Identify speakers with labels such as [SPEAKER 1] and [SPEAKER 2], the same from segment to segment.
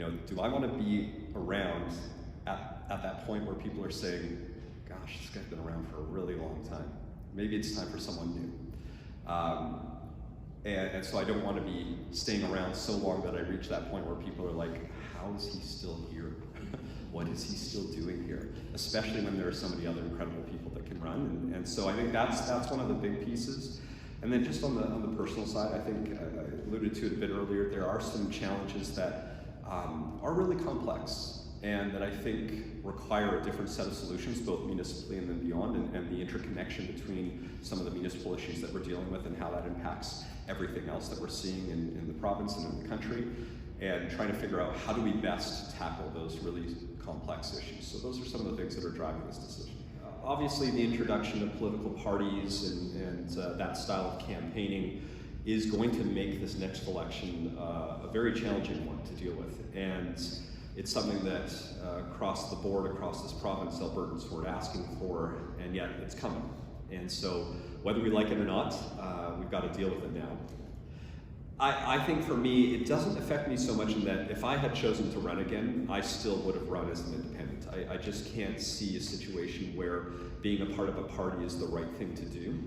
[SPEAKER 1] do I want to be around at that point where people are saying, gosh, this guy's been around for a really long time. Maybe it's time for someone new. And so I don't want to be staying around so long that I reach that point where people are like, how is he still here? What is he still doing here? Especially when there are so many other incredible people that can run. And so I think that's one of the big pieces. And then just on the personal side, I think I alluded to it a bit earlier, there are some challenges that are really complex and that I think require a different set of solutions, both municipally and then beyond, and the interconnection between some of the municipal issues that we're dealing with and how that impacts everything else that we're seeing in the province and in the country, and trying to figure out how do we best tackle those really complex issues. So those are some of the things that are driving this decision. Obviously, the introduction of political parties and that style of campaigning is going to make this next election a very challenging one to deal with. And it's something that across the board, across this province, Albertans were asking for, and yet it's coming. And so whether we like it or not, we've got to deal with it now. I think for me, it doesn't affect me so much in that if I had chosen to run again, I still would have run as an independent. I just can't see a situation where being a part of a party is the right thing to do.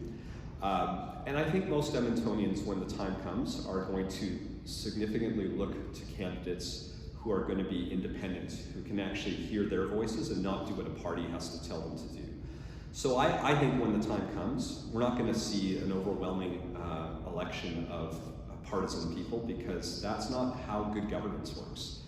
[SPEAKER 1] And I think most Edmontonians, when the time comes, are going to significantly look to candidates who are going to be independent, who can actually hear their voices and not do what a party has to tell them to do. So I think when the time comes, we're not going to see an overwhelming election of partisan people, because that's not how good governance works.